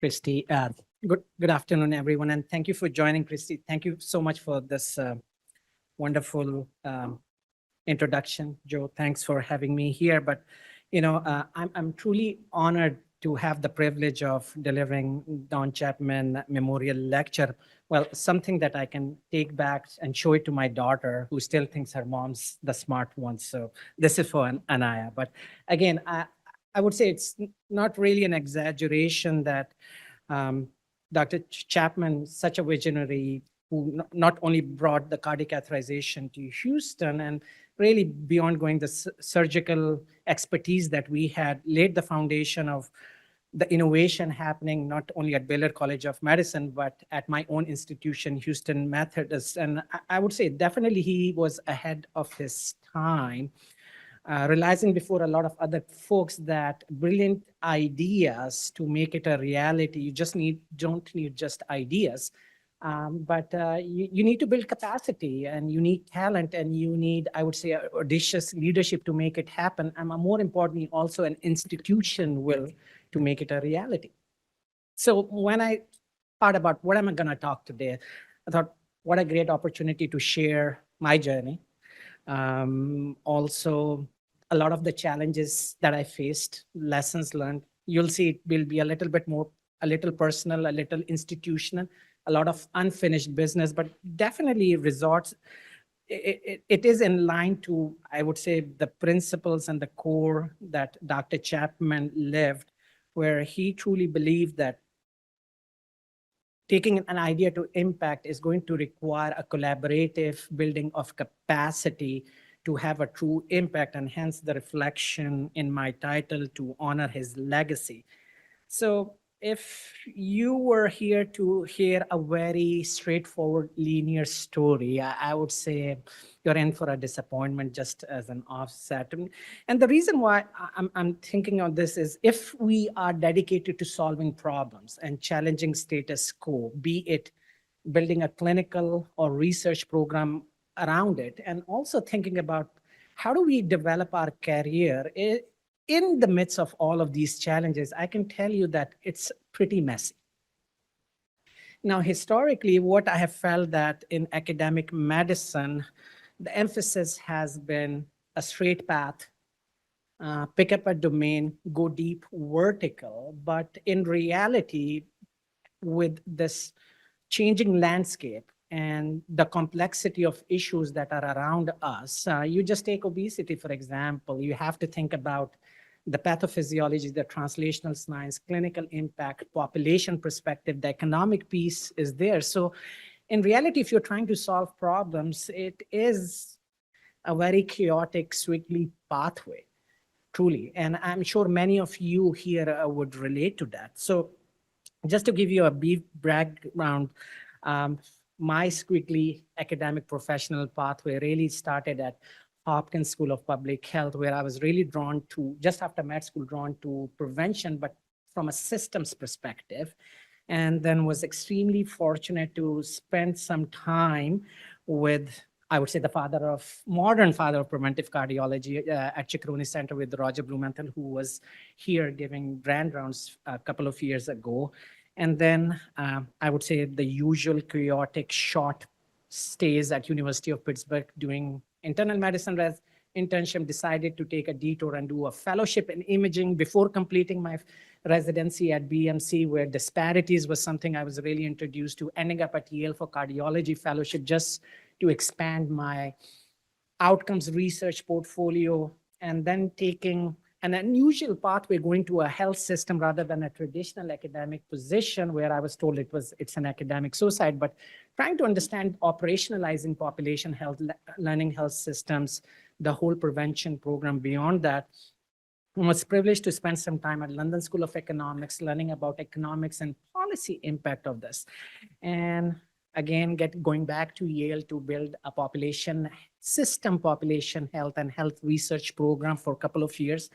Christy. Good afternoon, everyone, and thank you for joining, Christy. Thank you so much for this wonderful introduction, Joe. Thanks for having me here. But I'm truly honored to have the privilege of delivering Don Chapman Memorial Lecture. Well, something that I can take back and show it to my daughter, who still thinks her mom's the smart one. So this is for Anaya. But again, I would say it's not really an exaggeration that Dr. Chapman, such a visionary, who not only brought the cardiac catheterization to Houston and really beyond going the surgical expertise that we had, laid the foundation of the innovation happening not only at Baylor College of Medicine, but at my own institution, Houston Methodist. And I would say definitely he was ahead of his time, realizing before a lot of other folks that brilliant ideas to make it a reality, you just don't need just ideas, but you need to build capacity and you need talent and you need, I would say, audacious leadership to make it happen. And more importantly, also an institution will to make it a reality. So when I thought about what am I going to talk today, I thought, what a great opportunity to share my journey. Also, a lot of the challenges that I faced, lessons learned. You'll see it will be a little bit more, a little personal, a little institutional, a lot of unfinished business, but definitely resorts. It is in line to, I would say, the principles and the core that Dr. Chapman lived, where he truly believed that taking an idea to impact is going to require a collaborative building of capacity to have a true impact, and hence the reflection in my title to honor his legacy. So if you were here to hear a very straightforward linear story, I would say you're in for a disappointment, just as an offset. And the reason why I'm thinking on this is, if we are dedicated to solving problems and challenging status quo, be it building a clinical or research program around it, and also thinking about how do we develop our career in the midst of all of these challenges, I can tell you that it's pretty messy. Now, historically, what I have felt that in academic medicine, the emphasis has been a straight path, pick up a domain, go deep vertical. But in reality, with this changing landscape and the complexity of issues that are around us, you just take obesity, for example. You have to think about the pathophysiology, the translational science, clinical impact, population perspective, the economic piece is there. So in reality, if you're trying to solve problems, it is a very chaotic, squiggly pathway, truly. And I'm sure many of you here would relate to that. So just to give you a brief background, my squiggly academic professional pathway really started at Hopkins School of Public Health, where I was really drawn to, just after med school, drawn to prevention, but from a systems perspective. And then was extremely fortunate to spend some time with, I would say, the modern father of preventive cardiology at Ciccone Center with Roger Blumenthal, who was here giving grand rounds a couple of years ago. And then I would say the usual chaotic short stays at University of Pittsburgh doing internal medicine internship, decided to take a detour and do a fellowship in imaging before completing my residency at BMC, where disparities was something I was really introduced to, ending up at Yale for cardiology fellowship just to expand my outcomes research portfolio, and then taking an unusual pathway, going to a health system rather than a traditional academic position, where I was told it's an academic suicide, but trying to understand operationalizing population health, learning health systems, the whole prevention program beyond that. I was privileged to spend some time at London School of Economics, learning about economics and policy impact of this. And again, going back to Yale to build a population health and health research program for a couple of years,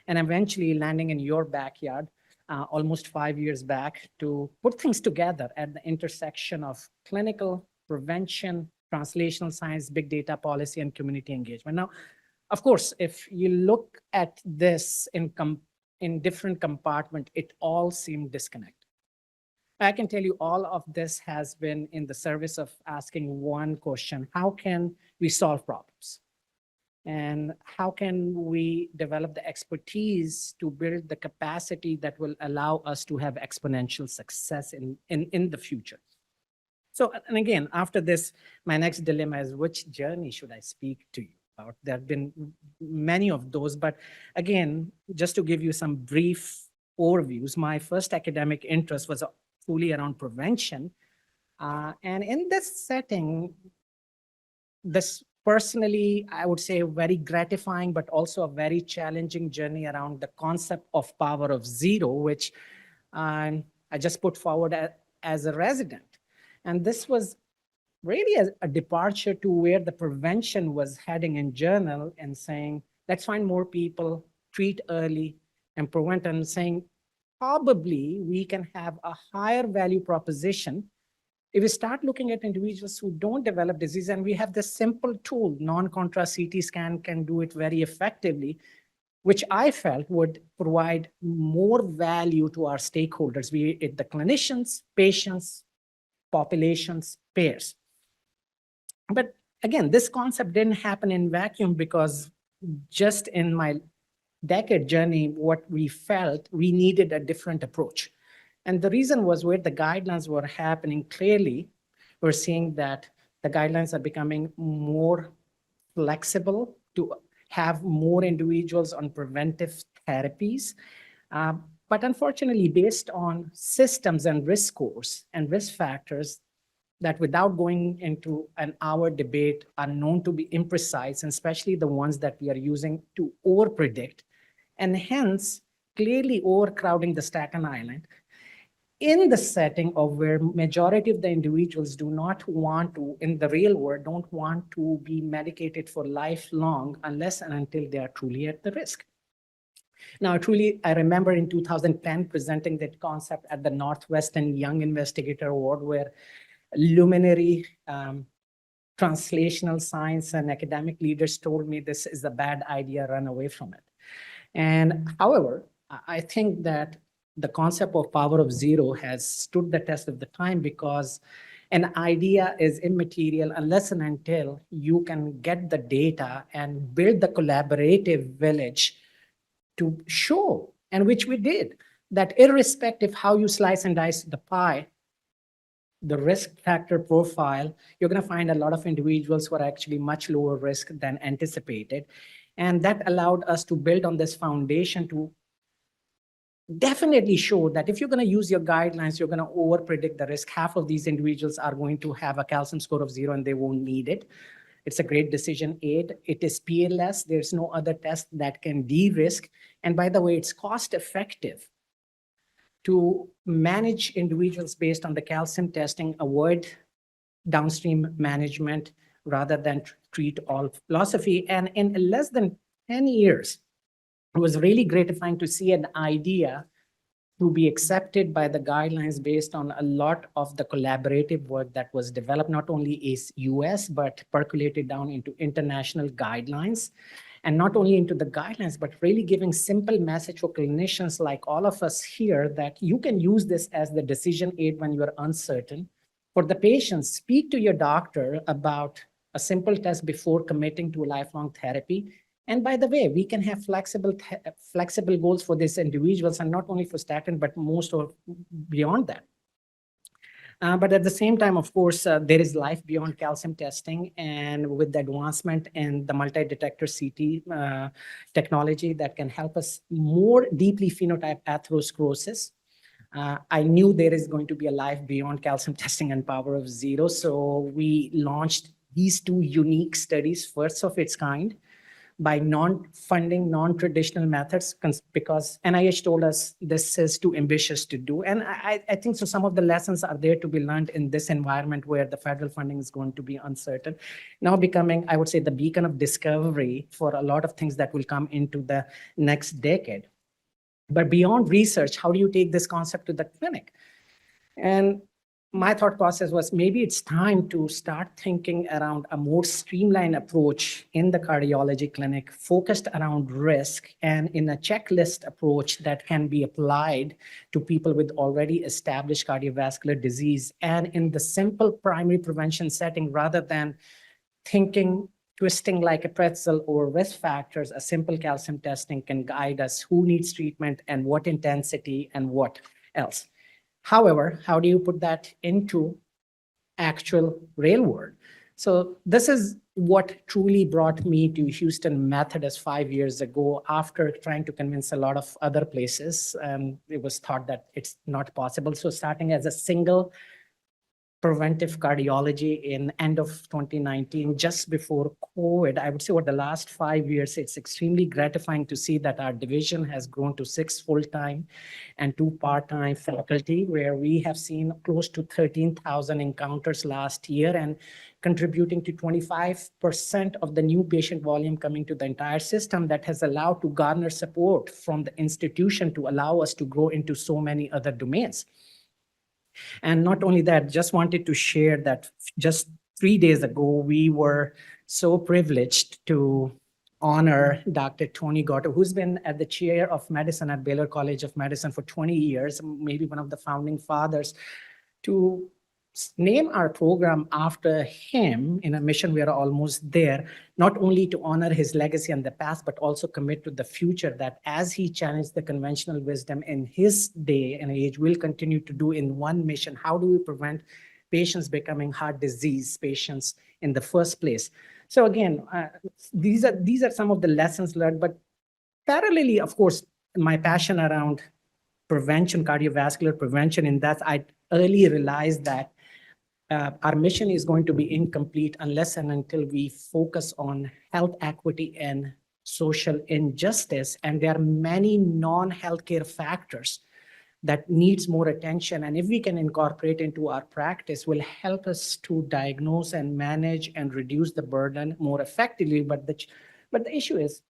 and eventually landing in your backyard almost 5 years back to put things together at the intersection of clinical, prevention, translational science, big data policy, and community engagement. Now, of course, if you look at this in different compartments, it all seemed disconnected. I can tell you all of this has been in the service of asking one question: how can we solve problems? And how can we develop the expertise to build the capacity that will allow us to have exponential success in the future? So, and again, after this, my next dilemma is, which journey should I speak to you about? There have been many of those, but again, just to give you some brief overviews, my first academic interest was fully around prevention. And in this setting, this personally, I would say, very gratifying, but also a very challenging journey around the concept of power of zero, which I just put forward as a resident. And this was really a departure to where the prevention was heading in journal and saying, let's find more people, treat early and prevent, and saying, probably we can have a higher value proposition if we start looking at individuals who don't develop disease. And we have this simple tool, non-contrast CT scan can do it very effectively, which I felt would provide more value to our stakeholders, be it the clinicians, patients, populations, payers. But again, this concept didn't happen in vacuum, because just in my decade journey, what we felt, we needed a different approach. And the reason was, where the guidelines were happening, clearly, we're seeing that the guidelines are becoming more flexible to have more individuals on preventive therapies. But unfortunately, based on systems and risk scores and risk factors that, without going into an hour debate, are known to be imprecise, and especially the ones that we are using to overpredict, and hence clearly overcrowding the Staten Island in the setting of where majority of the individuals do not want to, in the real world, don't want to be medicated for lifelong unless and until they are truly at the risk. Now, truly, I remember in 2010 presenting that concept at the Northwestern Young Investigator Award, where luminary translational science and academic leaders told me this is a bad idea, run away from it. And however, I think that the concept of power of zero has stood the test of the time, because an idea is immaterial unless and until you can get the data and build the collaborative village to show, and which we did, that irrespective how you slice and dice the pie, the risk factor profile, you're going to find a lot of individuals who are actually much lower risk than anticipated. And that allowed us to build on this foundation to definitely show that if you're going to use your guidelines, you're going to over-predict the risk. Half of these individuals are going to have a calcium score of 0 and they won't need it. It's a great decision aid. It is peerless. There's no other test that can de-risk. And by the way, it's cost effective to manage individuals based on the calcium testing, avoid downstream management rather than treat all philosophy. And in less than 10 years, it was really gratifying to see an idea to be accepted by the guidelines based on a lot of the collaborative work that was developed, not only is US, but percolated down into international guidelines. And not only into the guidelines, but really giving simple message for clinicians like all of us here that you can use this as the decision aid when you're uncertain. For the patients, speak to your doctor about a simple test before committing to a lifelong therapy. And by the way, we can have flexible goals for these individuals, and not only for statin, but most of beyond that. But at the same time, of course, there is life beyond calcium testing, and with the advancement in the multi-detector CT technology that can help us more deeply phenotype atherosclerosis. I knew there is going to be a life beyond calcium testing and power of zero. So we launched these two unique studies, first of its kind, by non-funding, non-traditional methods, because NIH told us this is too ambitious to do. And I think so some of the lessons are there to be learned in this environment where the federal funding is going to be uncertain. Now becoming, I would say, the beacon of discovery for a lot of things that will come into the next decade. But beyond research, how do you take this concept to the clinic? And my thought process was maybe it's time to start thinking around a more streamlined approach in the cardiology clinic, focused around risk and in a checklist approach that can be applied to people with already established cardiovascular disease, and in the simple primary prevention setting, rather than twisting like a pretzel over risk factors. A simple calcium testing can guide us who needs treatment and what intensity and what else. However, how do you put that into actual real world? So this is what truly brought me to Houston Methodist 5 years ago. After trying to convince a lot of other places, it was thought that it's not possible. So starting as a single preventive cardiology in end of 2019, just before COVID, I would say over the last 5 years, it's extremely gratifying to see that our division has grown to 6 full-time and 2 part-time faculty, where we have seen close to 13,000 encounters last year and contributing to 25% of the new patient volume coming to the entire system, that has allowed to garner support from the institution to allow us to grow into so many other domains. And not only that, just wanted to share that just 3 days ago, we were so privileged to honor Dr. Tony Gatto, who's been at the chair of medicine at Baylor College of Medicine for 20 years, maybe one of the founding fathers, to name our program after him in a mission. We are almost there, not only to honor his legacy and the past, but also commit to the future, that as he challenged the conventional wisdom in his day and age, will continue to do in one mission. How do we prevent patients becoming heart disease patients in the first place? So again, these are some of the lessons learned, but parallelly, of course, my passion around prevention, cardiovascular prevention, in that I early realized that our mission is going to be incomplete unless and until we focus on health equity and social injustice. And there are many non-healthcare factors that needs more attention. And if we can incorporate into our practice, will help us to diagnose and manage and reduce the burden more effectively. But the issue is,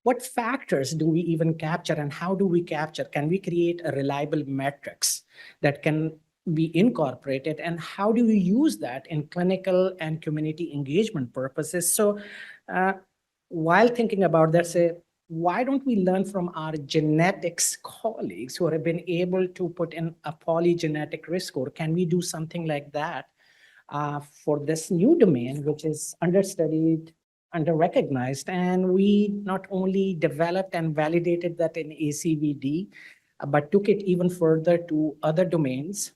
what factors do we even capture, and how do we capture? Can we create a reliable metrics that can be incorporated, and how do we use that in clinical and community engagement purposes? So while thinking about that, say, why don't we learn from our genetics colleagues who have been able to put in a polygenetic risk score? Can we do something like that for this new domain, which is understudied, under-recognized? And we not only developed and validated that in ACVD, but took it even further to other domains.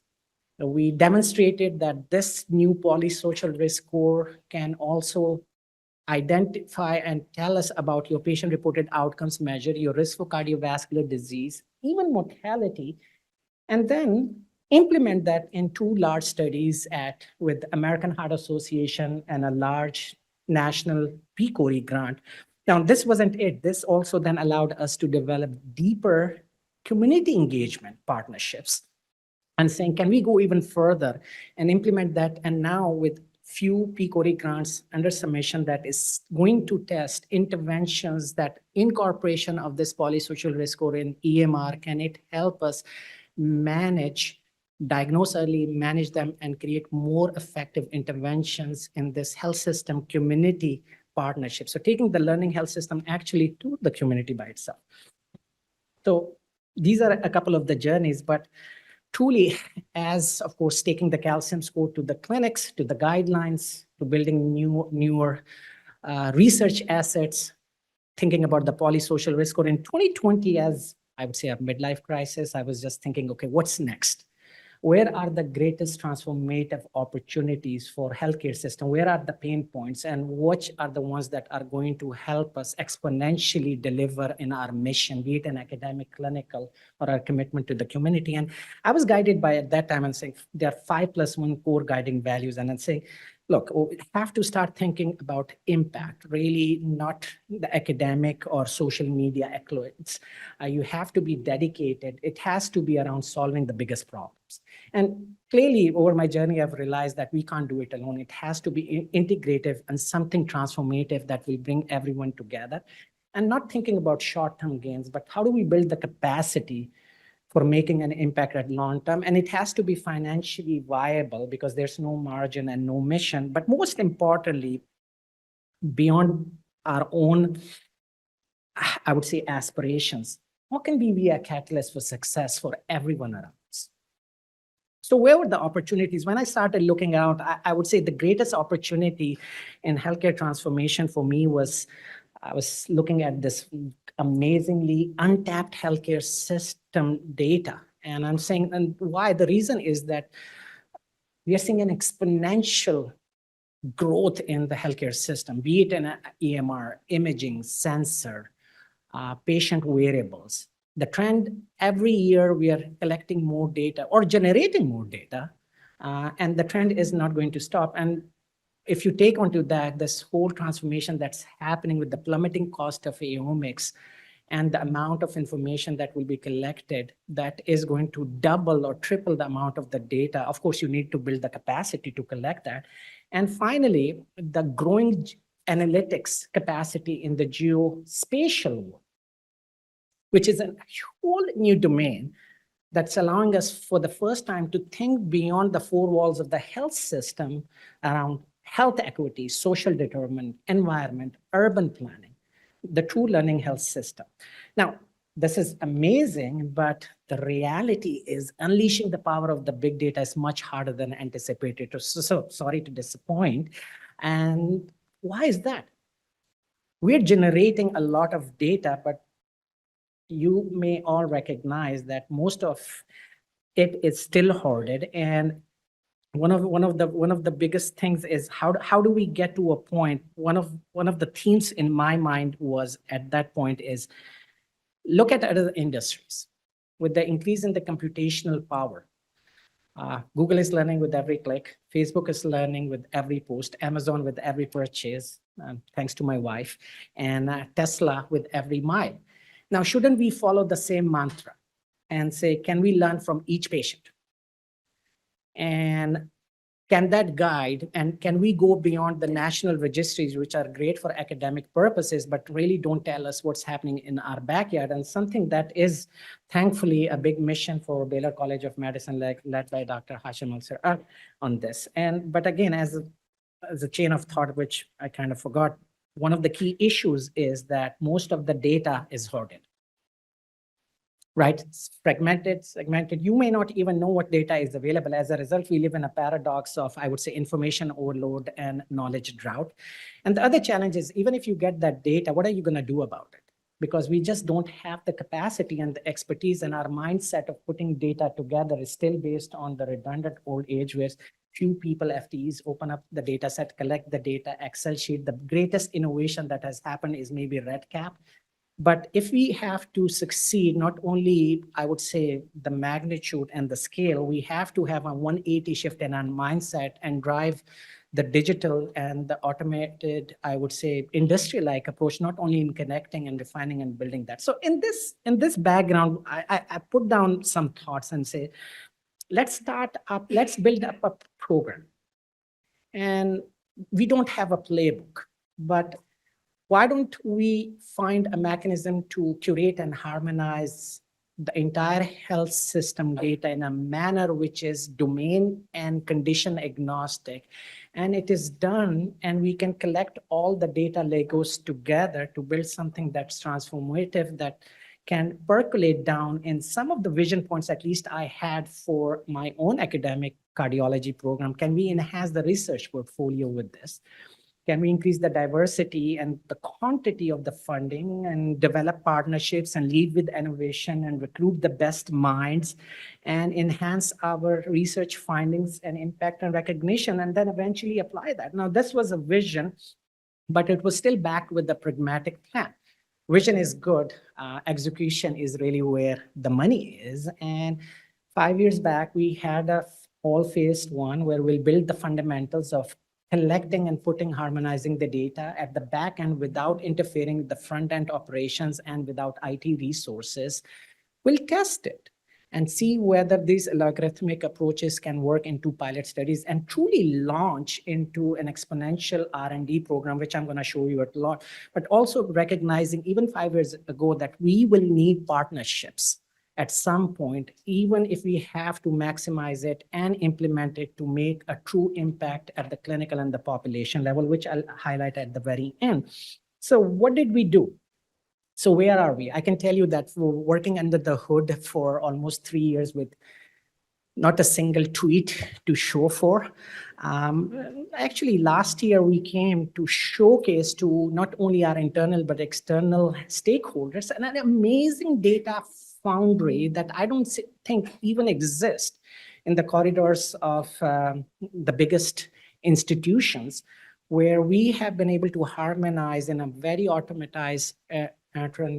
We demonstrated that this new polysocial risk score can also identify and tell us about your patient-reported outcomes measure, your risk for cardiovascular disease, even mortality, and then implement that in 2 large studies with American Heart Association and a large national PCORI grant. Now, this wasn't it. This also then allowed us to develop deeper community engagement partnerships and saying, can we go even further and implement that? And now with few PCORI grants under submission that is going to test interventions, that incorporation of this polysocial risk score in EMR, can it help us manage, diagnose early, manage them, and create more effective interventions in this health system community partnership? So taking the learning health system actually to the community by itself. So these are a couple of the journeys, but truly, as of course, taking the calcium score to the clinics, to the guidelines, to building newer research assets, thinking about the polysocial risk score in 2020 as, I would say, a midlife crisis. I was just thinking, okay, what's next? Where are the greatest transformative opportunities for healthcare system? Where are the pain points, and which are the ones that are going to help us exponentially deliver in our mission, be it an academic, clinical, or our commitment to the community? And I was guided by, at that time, and saying there are 5+1 core guiding values, and then saying, look, we have to start thinking about impact, really not the academic or social media accolades. You have to be dedicated. It has to be around solving the biggest problems. And clearly, over my journey, I've realized that we can't do it alone. It has to be integrative and something transformative that will bring everyone together. And not thinking about short-term gains, but how do we build the capacity for making an impact at long term. And it has to be financially viable because there's no margin and no mission. But most importantly, beyond our own, I would say, aspirations, how can we be a catalyst for success for everyone around us? So where were the opportunities? When I started looking out, I would say the greatest opportunity in healthcare transformation for me was, I was looking at this amazingly untapped healthcare system data. And I'm saying, and why? The reason is that we are seeing an exponential growth in the healthcare system, be it in EMR, imaging, sensor, patient wearables. The trend, every year we are collecting more data or generating more data, and the trend is not going to stop. And if you take onto that, this whole transformation that's happening with the plummeting cost of omics and the amount of information that will be collected, that is going to double or triple the amount of the data. Of course, you need to build the capacity to collect that. And finally, the growing analytics capacity in the geospatial world, which is a whole new domain that's allowing us for the first time to think beyond the four walls of the health system around health equity, social determinant, environment, urban planning, the true learning health system. Now, this is amazing, but the reality is unleashing the power of the big data is much harder than anticipated. So sorry to disappoint. And why is that? We're generating a lot of data, but you may all recognize that most of it is still hoarded. And one of the biggest things is how do we get to a point? One of the themes in my mind was at that point is look at other industries with the increase in the computational power. Google is learning with every click. Facebook is learning with every post. Amazon with every purchase, thanks to my wife, and Tesla with every mile. Now, shouldn't we follow the same mantra and say, can we learn from each patient? And can that guide, and can we go beyond the national registries, which are great for academic purposes, but really don't tell us what's happening in our backyard? And something that is thankfully a big mission for Baylor College of Medicine, led by Dr. Khurram Nasir on this. But again, as a chain of thought, which I kind of forgot, one of the key issues is that most of the data is hoarded, right? It's fragmented, segmented. You may not even know what data is available. As a result, we live in a paradox of, I would say, information overload and knowledge drought. And the other challenge is, even if you get that data, what are you going to do about it? Because we just don't have the capacity and the expertise, and our mindset of putting data together is still based on the redundant old age where few people, FTEs, open up the data set, collect the data, Excel sheet. The greatest innovation that has happened is maybe RedCap. But if we have to succeed, not only, I would say, the magnitude and the scale, we have to have a 180 shift in our mindset and drive the digital and the automated, I would say, industry-like approach, not only in connecting and refining and building that. So in this background, I put down some thoughts and say, let's build up a program. And we don't have a playbook, but why don't we find a mechanism to curate and harmonize the entire health system data in a manner which is domain and condition agnostic? And it is done, and we can collect all the data Legos together to build something that's transformative, that can percolate down in some of the vision points, at least I had for my own academic cardiology program. Can we enhance the research portfolio with this? Can we increase the diversity and the quantity of the funding and develop partnerships and lead with innovation and recruit the best minds and enhance our research findings and impact and recognition, and then eventually apply that? Now, this was a vision, but it was still backed with the pragmatic plan. Vision is good. Execution is really where the money is. And 5 years back, we had a whole phase one where we'll build the fundamentals of collecting and harmonizing the data at the back end without interfering with the front end operations and without IT resources. We'll test it and see whether these algorithmic approaches can work into pilot studies and truly launch into an exponential R&D program, which I'm going to show you a lot, but also recognizing even 5 years ago that we will need partnerships at some point, even if we have to maximize it and implement it to make a true impact at the clinical and the population level, which I'll highlight at the very end. So what did we do? So where are we? I can tell you that we're working under the hood for almost 3 years with not a single tweet to show for. Actually, last year we came to showcase to not only our internal but external stakeholders an amazing data foundry that I don't think even exists in the corridors of the biggest institutions, where we have been able to harmonize in a very automatized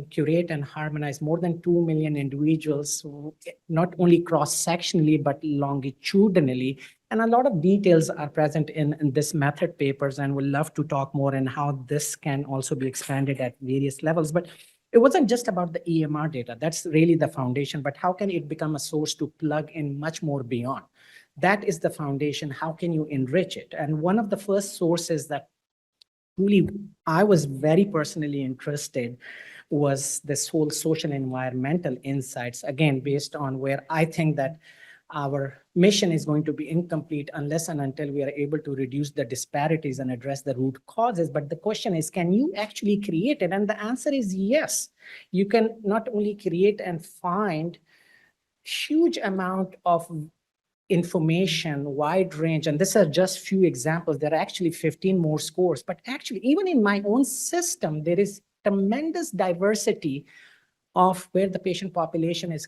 curate and harmonize more than 2 million individuals, not only cross-sectionally, but longitudinally. And a lot of details are present in this method papers, and we'll love to talk more on how this can also be expanded at various levels. But it wasn't just about the EMR data. That's really the foundation, but how can it become a source to plug in much more beyond? That is the foundation. How can you enrich it? And one of the first sources that really I was very personally interested was this whole social and environmental insights, again, based on where I think that our mission is going to be incomplete unless and until we are able to reduce the disparities and address the root causes. But the question is, can you actually create it? And the answer is yes. You can not only create and find huge amount of information, wide range, and these are just few examples. There are actually 15 more scores, but actually even in my own system, there is tremendous diversity of where the patient population is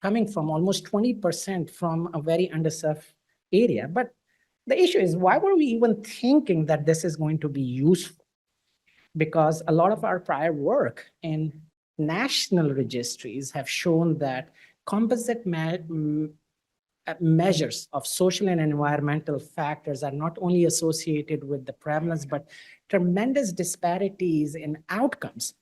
coming from, almost 20% from a very underserved area. But the issue is, why were we even thinking that this is going to be useful? Because a lot of our prior work in national registries have shown that composite measures of social and environmental factors are not only associated with the prevalence, but tremendous disparities in outcomes.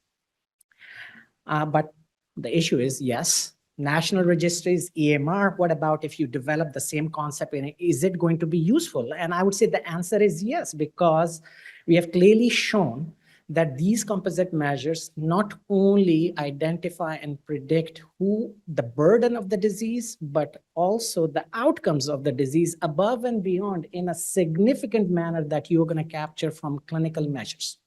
But the issue is, yes, national registries, EMR, what about if you develop the same concept? Is it going to be useful? And I would say the answer is yes, because we have clearly shown that these composite measures not only identify and predict who the burden of the disease, but also the outcomes of the disease above and beyond in a significant manner that you're going to capture from clinical measures.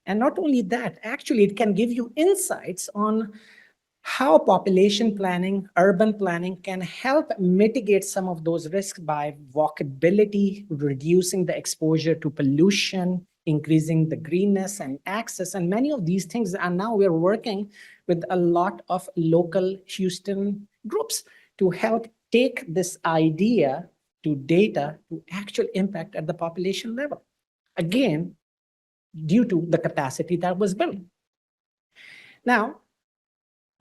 And not only that, actually, it can give you insights on how population planning, urban planning can help mitigate some of those risks by walkability, reducing the exposure to pollution, increasing the greenness and access. And many of these things are now we're working with a lot of local Houston groups to help take this idea to data to actual impact at the population level. Again, due to the capacity that was built. Now,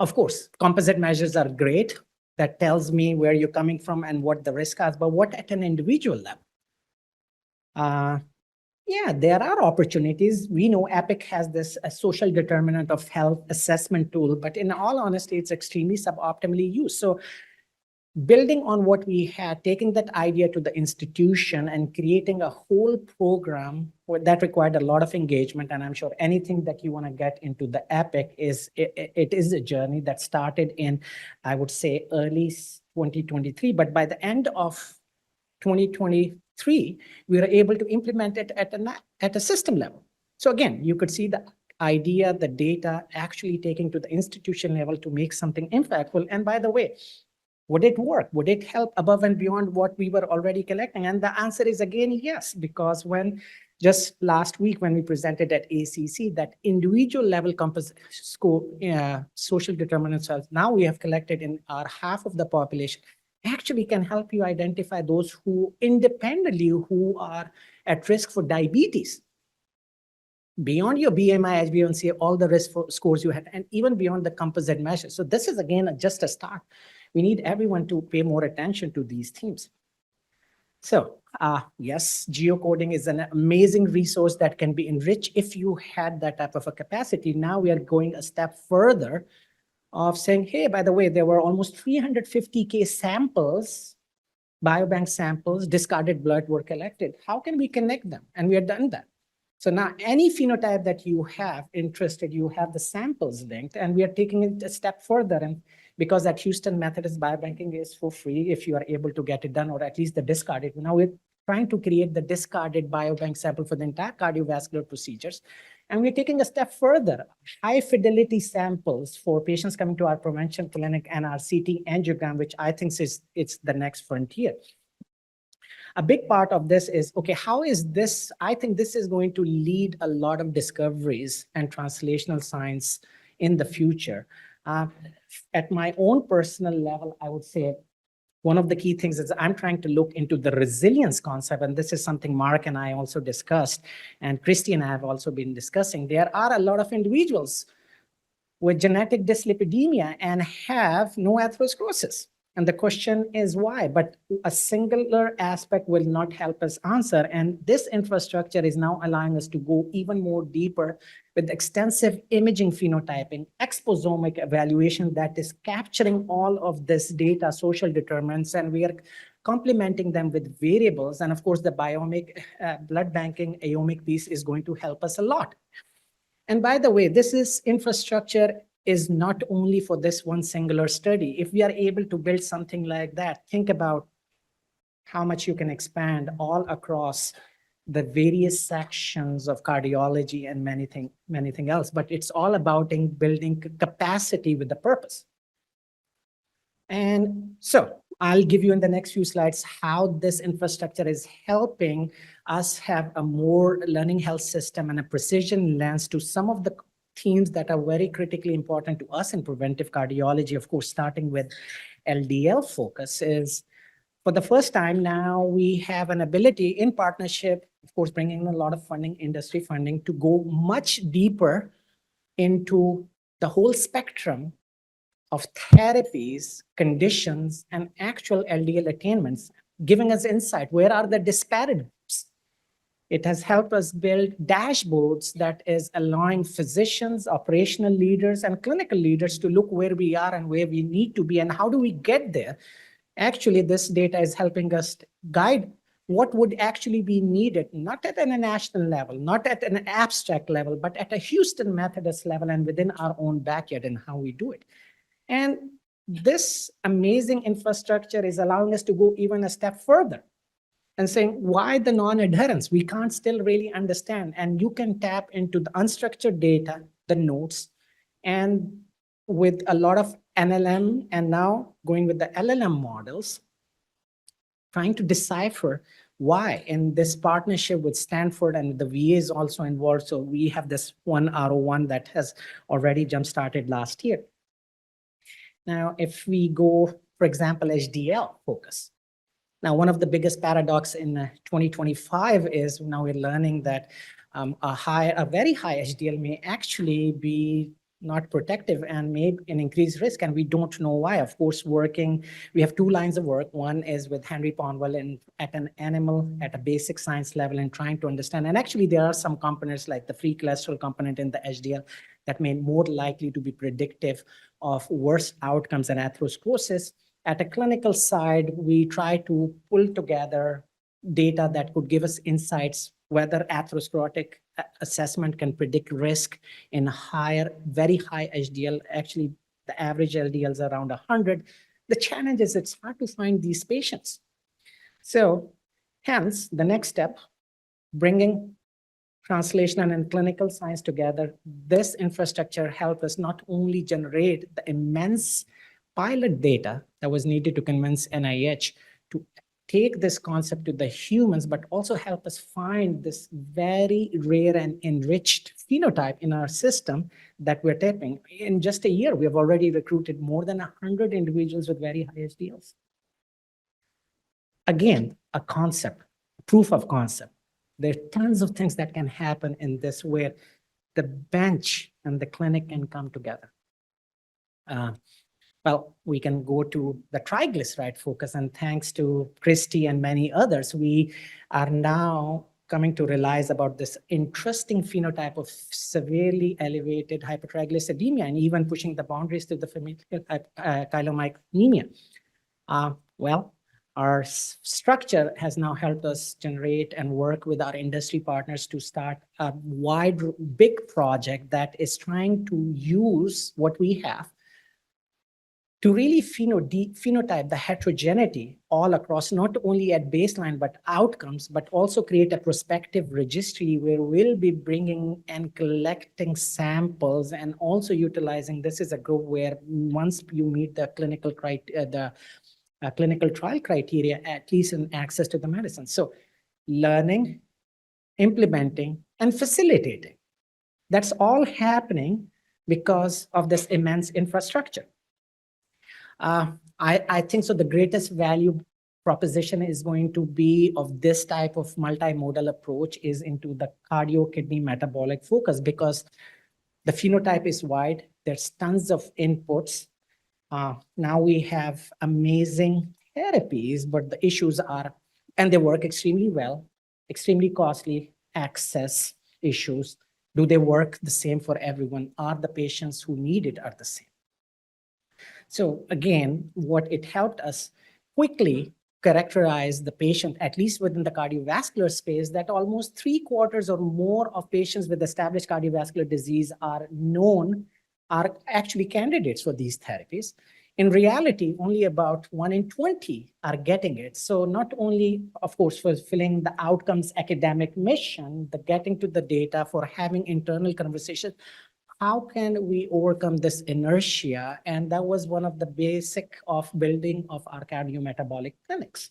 of course, composite measures are great. That tells me where you're coming from and what the risk is, but what at an individual level? Yeah, there are opportunities. We know EPIC has this social determinant of health assessment tool, but in all honesty, it's extremely suboptimally used. So building on what we had, taking that idea to the institution and creating a whole program that required a lot of engagement. And I'm sure anything that you want to get into the EPIC it is a journey that started in, I would say, early 2023. But by the end of 2023, we were able to implement it at a system level. So again, you could see the idea, the data actually taking to the institution level to make something impactful. And by the way, would it work? Would it help above and beyond what we were already collecting? And the answer is again, yes, because when just last week when we presented at ACC, that individual level score, social determinants, now we have collected in our half of the population, actually can help you identify those who independently who are at risk for diabetes. Beyond your BMI, HbA1c, all the risk scores you had, and even beyond the composite measures. So this is again just a start. We need everyone to pay more attention to these themes. So yes, geocoding is an amazing resource that can be enriched if you had that type of a capacity. Now we are going a step further of saying, hey, by the way, there were almost 350K samples, biobank samples, discarded blood were collected. How can we connect them? And we have done that. So now any phenotype that you have interested, you have the samples linked, and we are taking it a step further and because at Houston Methodist biobanking is for free if you are able to get it done, or at least the discarded. Now we're trying to create the discarded biobank sample for the entire cardiovascular procedures. And we're taking a step further, high fidelity samples for patients coming to our prevention clinic and our CT angiogram, which I think it's the next frontier. A big part of this is, okay, how is this? I think this is going to lead a lot of discoveries and translational science in the future. At my own personal level, I would say one of the key things is I'm trying to look into the resilience concept, and this is something Mark and I also discussed, and Christy and I have also been discussing. There are a lot of individuals with genetic dyslipidemia and have no atherosclerosis. And the question is why? But a singular aspect will not help us answer. And this infrastructure is now allowing us to go even more deeper with extensive imaging phenotyping, exposomic evaluation that is capturing all of this data, social determinants, and we are complementing them with variables. And of course, the biomic blood banking aomic piece is going to help us a lot. And by the way, this is infrastructure is not only for this one singular study. If we are able to build something like that, think about how much you can expand all across the various sections of cardiology and many things else. But it's all about building capacity with the purpose. And so I'll give you in the next few slides how this infrastructure is helping us have a more learning health system and a precision lens to some of the themes that are very critically important to us in preventive cardiology. Of course, starting with LDL focus is, for the first time now, we have an ability in partnership, of course, bringing in a lot of funding, industry funding, to go much deeper into the whole spectrum of therapies, conditions, and actual LDL attainments, giving us insight. Where are the disparities? It has helped us build dashboards that is allowing physicians, operational leaders, and clinical leaders to look where we are and where we need to be and how do we get there. Actually, this data is helping us guide what would actually be needed, not at a national level, not at an abstract level, but at a Houston Methodist level and within our own backyard and how we do it. And this amazing infrastructure is allowing us to go even a step further and saying, why the non-adherence? We can't still really understand. And you can tap into the unstructured data, the notes, and with a lot of NLM and now going with the LLM models, trying to decipher why. In this partnership with Stanford and the VA is also involved. So we have this one R01 that has already jump-started last year. Now, if we go, for example, HDL focus. Now, one of the biggest paradox in 2025 is now we're learning that a very high HDL may actually be not protective and may an increased risk, and we don't know why. Of course, we have two lines of work. One is with Henry Ponwell at an animal, at a basic science level, and trying to understand. And actually, there are some components like the free cholesterol component in the HDL that may more likely to be predictive of worse outcomes and atherosclerosis. At a clinical side, we try to pull together data that could give us insights whether atherosclerotic assessment can predict risk in very high HDL. Actually, the average LDL is around 100. The challenge is it's hard to find these patients. So hence, the next step, bringing translational and clinical science together, this infrastructure helped us not only generate the immense pilot data that was needed to convince NIH to take this concept to the humans, but also help us find this very rare and enriched phenotype in our system that we're tapping. In just a year, we have already recruited more than 100 individuals with very high HDLs. Again, a concept, proof of concept. There are tons of things that can happen in this where the bench and the clinic can come together. Well, we can go to the triglyceride focus, and thanks to Christy and many others, we are now coming to realize about this interesting phenotype of severely elevated hypertriglyceridemia and even pushing the boundaries to the familial chylomicronemia. Well, our structure has now helped us generate and work with our industry partners to start a big project that is trying to use what we have to really phenotype the heterogeneity all across, not only at baseline, but outcomes, but also create a prospective registry where we'll be bringing and collecting samples and also utilizing, this is a group where once you meet the clinical clinical trial criteria, at least in access to the medicine. So learning, implementing, and facilitating. That's all happening because of this immense infrastructure. I think so the greatest value proposition is going to be of this type of multimodal approach is into the cardio kidney metabolic focus, because the phenotype is wide. There's tons of inputs. Now we have amazing therapies, but the issues are, and they work extremely well, extremely costly, access issues. Do they work the same for everyone? Are the patients who need it are the same? So again, what it helped us quickly characterize the patient, at least within the cardiovascular space, that almost 3/4 or more of patients with established cardiovascular disease are known, are actually candidates for these therapies. In reality, only about 1 in 20 are getting it. So not only, of course, fulfilling the outcomes academic mission, the getting to the data for having internal conversations, how can we overcome this inertia? And that was one of the basic of building of our cardiometabolic clinics.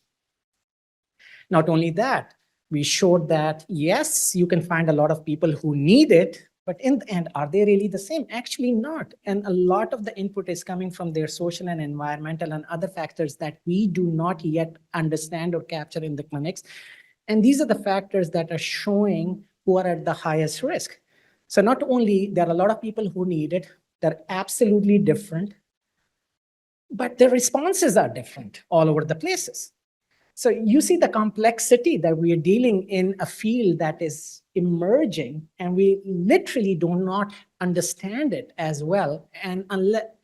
Not only that, we showed that, yes, you can find a lot of people who need it, but in the end, are they really the same? Actually not. And a lot of the input is coming from their social and environmental and other factors that we do not yet understand or capture in the clinics. And these are the factors that are showing who are at the highest risk. So not only there are a lot of people who need it, they're absolutely different, but the responses are different all over the places. So you see the complexity that we are dealing in a field that is emerging, and we literally do not understand it as well. And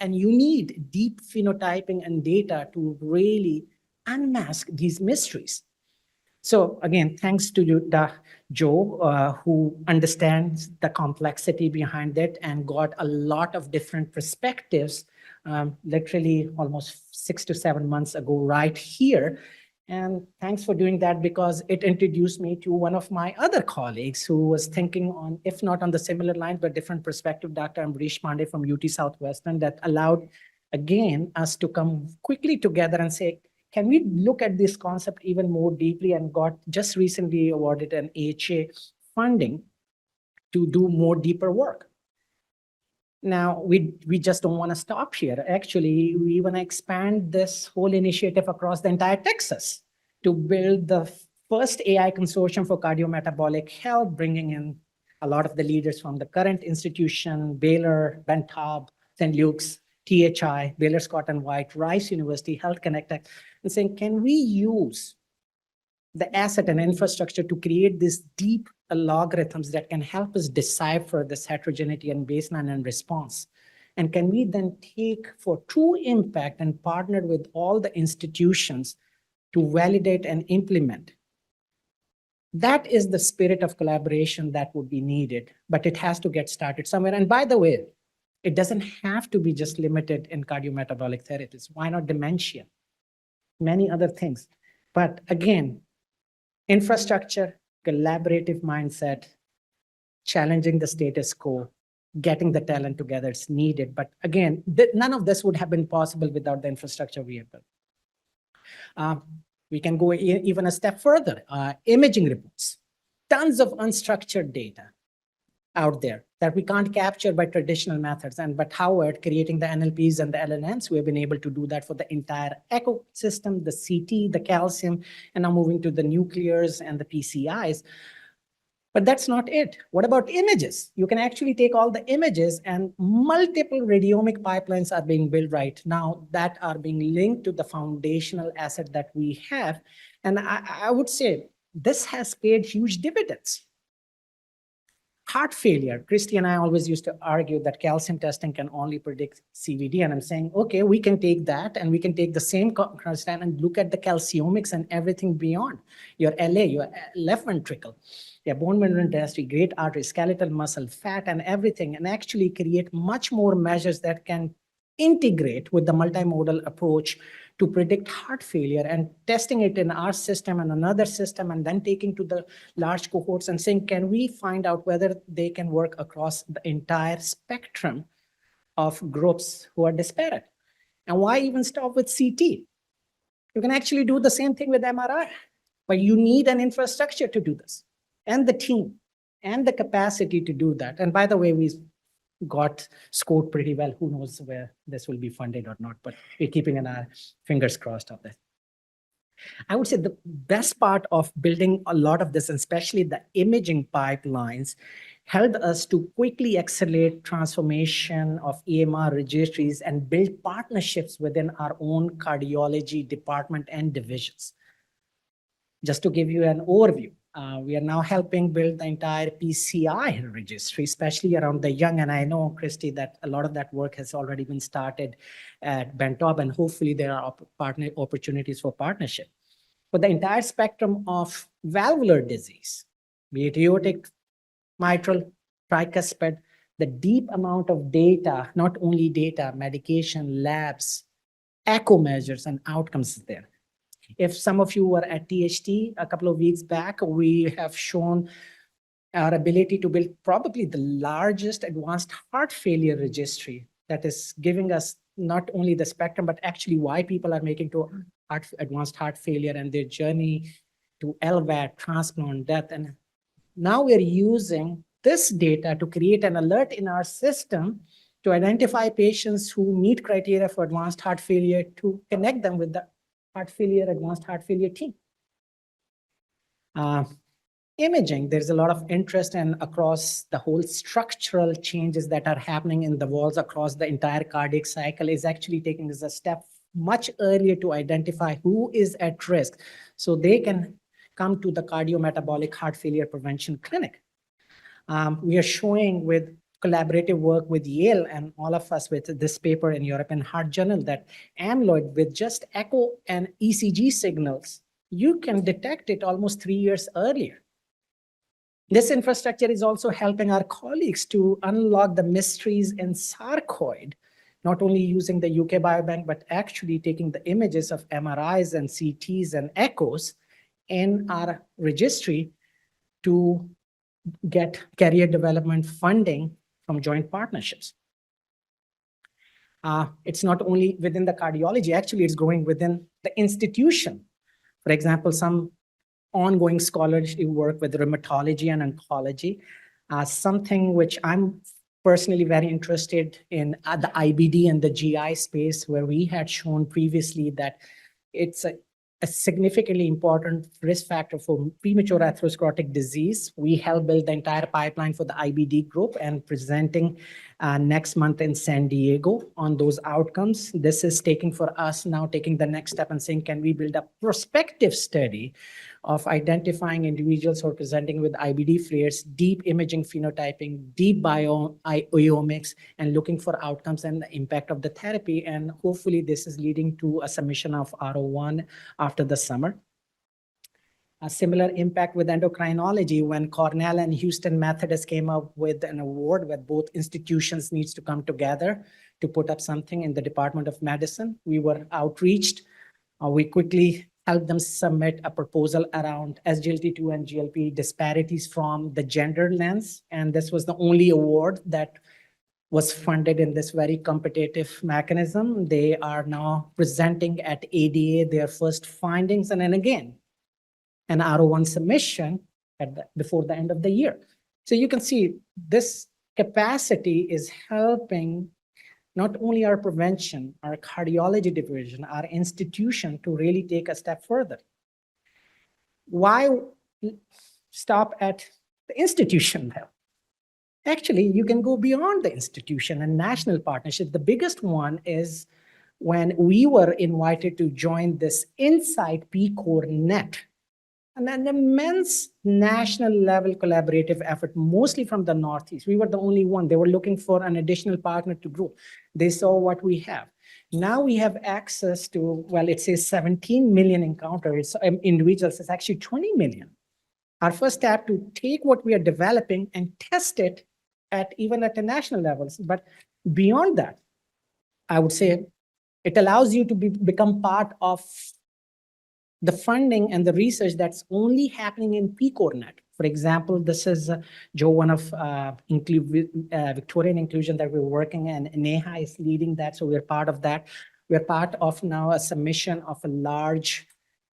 you need deep phenotyping and data to really unmask these mysteries. So again, thanks to you, Joe, who understands the complexity behind it and got a lot of different perspectives, literally almost 6 to 7 months ago, right here. And thanks for doing that, because it introduced me to one of my other colleagues who was thinking on, if not on the similar lines, but different perspective, Dr. Ambrish Pandey from UT Southwestern, that allowed, again, us to come quickly together and say, can we look at this concept even more deeply, and got just recently awarded an AHA funding to do more deeper work. Now, we just don't want to stop here. Actually, we want to expand this whole initiative across the entire Texas to build the first AI consortium for cardiometabolic health, bringing in a lot of the leaders from the current institution, Baylor, Ben Taub, St. Luke's, THI, Baylor Scott and White, Rice University, Health Connect, and saying, can we use the asset and infrastructure to create these deep algorithms that can help us decipher this heterogeneity and baseline and response? And can we then take for true impact and partner with all the institutions to validate and implement? That is the spirit of collaboration that would be needed, but it has to get started somewhere. And by the way, it doesn't have to be just limited in cardiometabolic therapies. Why not dementia? Many other things. But again, infrastructure, collaborative mindset, challenging the status quo, getting the talent together is needed. But again, none of this would have been possible without the infrastructure we have built. We can go even a step further. Imaging reports, tons of unstructured data out there that we can't capture by traditional methods. But however, creating the NLPs and the LLMs, we have been able to do that for the entire ecosystem, the CT, the calcium, and now moving to the nuclears and the PCIs. But that's not it. What about images? You can actually take all the images, and multiple radiomic pipelines are being built right now that are being linked to the foundational asset that we have. And I would say this has paid huge dividends. Heart failure. Christy and I always used to argue that calcium testing can only predict CVD. And I'm saying, okay, we can take that and we can take the same constant and look at the calciomics and everything beyond your LA, your left ventricle, your bone mineral density, great artery, skeletal muscle, fat, and everything, and actually create much more measures that can integrate with the multimodal approach to predict heart failure and testing it in our system and another system, and then taking to the large cohorts and saying, can we find out whether they can work across the entire spectrum of groups who are disparate? And why even stop with CT? You can actually do the same thing with MRI, but you need an infrastructure to do this, and the team, and the capacity to do that. And by the way, we got scored pretty well. Who knows where this will be funded or not, but we're keeping our fingers crossed on that. I would say the best part of building a lot of this, and especially the imaging pipelines, helped us to quickly accelerate transformation of EMR registries and build partnerships within our own cardiology department and divisions. Just to give you an overview, we are now helping build the entire PCI registry, especially around the young. And I know, Christy, that a lot of that work has already been started at Bentop, and hopefully there are opportunities for partnership. But the entire spectrum of valvular disease, be it aortic, mitral, tricuspid, the deep amount of data, not only data, medication, labs, echo measures, and outcomes there. If some of you were at THT a couple of weeks back, we have shown our ability to build probably the largest advanced heart failure registry that is giving us not only the spectrum, but actually why people are making to advanced heart failure and their journey to LVAD, transplant, death. And now we're using this data to create an alert in our system to identify patients who meet criteria for advanced heart failure, to connect them with the advanced heart failure team. Imaging, there's a lot of interest in across the whole structural changes that are happening in the walls across the entire cardiac cycle is actually taking us a step much earlier to identify who is at risk, so they can come to the cardiometabolic heart failure prevention clinic. We are showing with collaborative work with Yale and all of us with this paper in European Heart Journal that amyloid with just echo and ECG signals, you can detect it almost 3 years earlier. This infrastructure is also helping our colleagues to unlock the mysteries in sarcoid, not only using the UK Biobank, but actually taking the images of MRIs and CTs and echoes in our registry to get career development funding from joint partnerships. It's not only within the cardiology, actually it's growing within the institution. For example, some ongoing scholarship work with rheumatology and oncology, something which I'm personally very interested in at the IBD and the GI space, where we had shown previously that it's a significantly important risk factor for premature atherosclerotic disease. We help build the entire pipeline for the IBD group and presenting next month in San Diego on those outcomes. This is taking for us now taking the next step and saying, can we build a prospective study of identifying individuals who are presenting with IBD flares, deep imaging phenotyping, deep biomics, and looking for outcomes and the impact of the therapy. And hopefully this is leading to a submission of R01 after the summer. A similar impact with endocrinology when Cornell and Houston Methodist came up with an award where both institutions needs to come together to put up something in the Department of Medicine. We were outreached. We quickly helped them submit a proposal around SGLT2 and GLP disparities from the gender lens. And this was the only award that was funded in this very competitive mechanism. They are now presenting at ADA their first findings. And then again, an R01 submission before the end of the year. So you can see this capacity is helping not only our prevention, our cardiology division, our institution to really take a step further. Why stop at the institution level? Actually, you can go beyond the institution and national partnership. The biggest one is when we were invited to join this Insight PCORE Net, and an immense national level collaborative effort, mostly from the Northeast. We were the only one. They were looking for an additional partner to grow. They saw what we have. Now we have access to, well, it says 17 million encounters, individuals. It's actually 20 million. Our first step to take what we are developing and test it even at the national levels. But beyond that, I would say it allows you to become part of the funding and the research that's only happening in PCORNet. For example, this is Joe, one of Victorian inclusion that we're working in, and NEHA is leading that, so we're part of that. We're part of now a submission of a large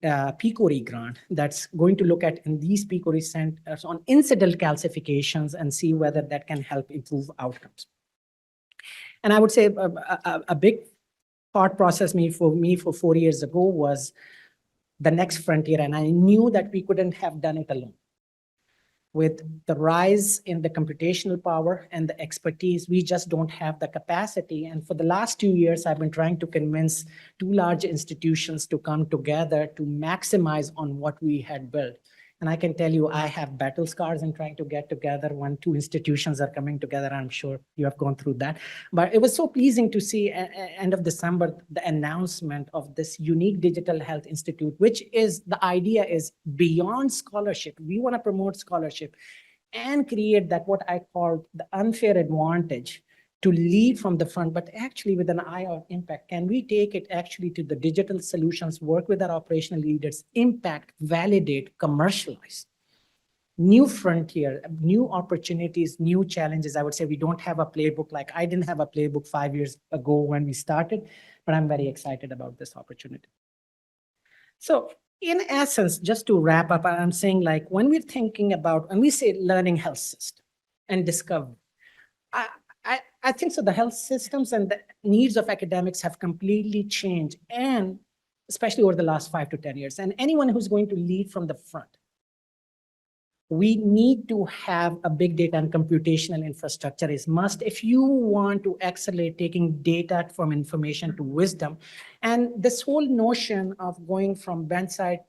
PCORI grant that's going to look at in these PCORI centers on incidental calcifications and see whether that can help improve outcomes. And I would say a big thought process for me for 4 years ago was the next frontier, and I knew that we couldn't have done it alone. With the rise in the computational power and the expertise, we just don't have the capacity. And for the last 2 years, I've been trying to convince 2 large institutions to come together to maximize on what we had built. And I can tell you, I have battle scars in trying to get together when 2 institutions are coming together. I'm sure you have gone through that. But it was so pleasing to see end of December, the announcement of this unique digital health institute, which is, the idea is beyond scholarship. We want to promote scholarship and create that, what I call the unfair advantage, to lead from the front, but actually with an eye on impact. Can we take it actually to the digital solutions, work with our operational leaders, impact, validate, commercialize? New frontier, new opportunities, new challenges. I would say we don't have a playbook. Like I didn't have a playbook 5 years ago when we started, but I'm very excited about this opportunity. So in essence, just to wrap up, I'm saying, like, when we're thinking about, when we say learning health system and discovery, I think so the health systems and the needs of academics have completely changed, and especially over the last 5 to 10 years. And anyone who's going to lead from the front, we need to have a big data and computational infrastructure is must if you want to accelerate taking data from information to wisdom. And this whole notion of going from bedside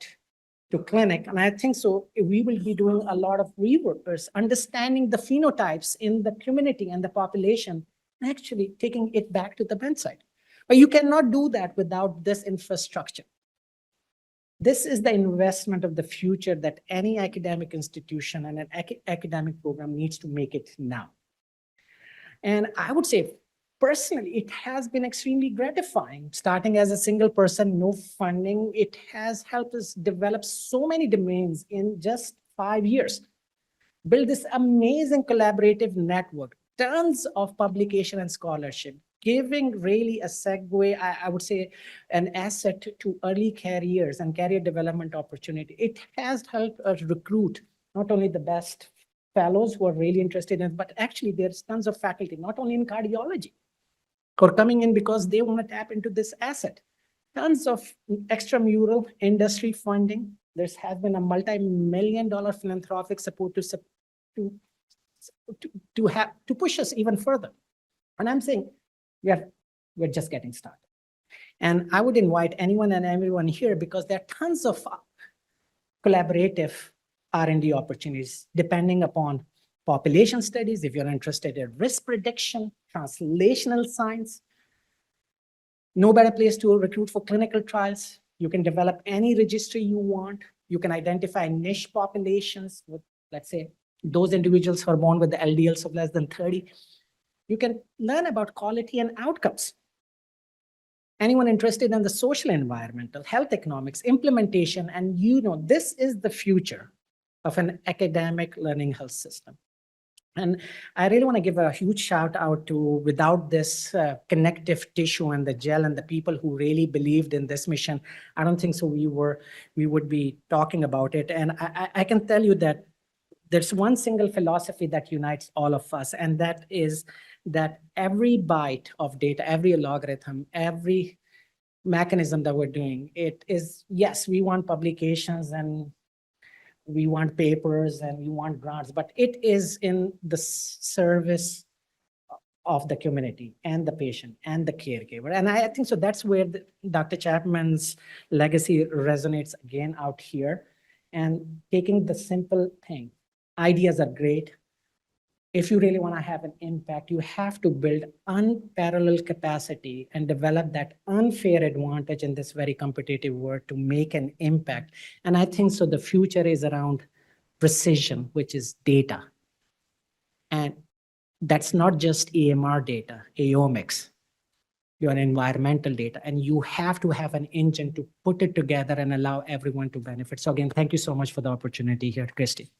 to clinic, and I think so we will be doing a lot of reworkers, understanding the phenotypes in the community and the population, and actually taking it back to the bedside. But you cannot do that without this infrastructure. This is the investment of the future that any academic institution and an academic program needs to make it now. And I would say, personally, it has been extremely gratifying. Starting as a single person, no funding, it has helped us develop so many domains in just 5 years. Build this amazing collaborative network, tons of publication and scholarship, giving really a segue, I would say, an asset to early careers and career development opportunity. It has helped us recruit not only the best fellows who are really interested in, but actually there's tons of faculty, not only in cardiology, who are coming in because they want to tap into this asset. Tons of extramural industry funding. There has been a multi-million-dollar philanthropic support to push us even further. And I'm saying we're just getting started. And I would invite anyone and everyone here, because there are tons of collaborative R&D opportunities depending upon population studies, if you're interested in risk prediction, translational science. No better place to recruit for clinical trials. You can develop any registry you want. You can identify niche populations with, let's say, those individuals who are born with the LDLs of less than 30. You can learn about quality and outcomes. Anyone interested in the social, environmental, health economics, implementation, and this is the future of an academic learning health system. And I really want to give a huge shout out to, without this connective tissue and the gel and the people who really believed in this mission, I don't think so we would be talking about it. And I can tell you that there's one single philosophy that unites all of us, and that is that every byte of data, every logarithm, every mechanism that we're doing, it is, yes, we want publications and we want papers and we want grants, but it is in the service of the community and the patient and the caregiver. And I think so that's where Dr. Chapman's legacy resonates again out here. And taking the simple thing, ideas are great. If you really want to have an impact, you have to build unparalleled capacity and develop that unfair advantage in this very competitive world to make an impact. And I think so the future is around precision, which is data. And that's not just EMR data, AOMICS. your environmental data, and you have to have an engine to put it together and allow everyone to benefit. So again, thank you so much for the opportunity here, Christy.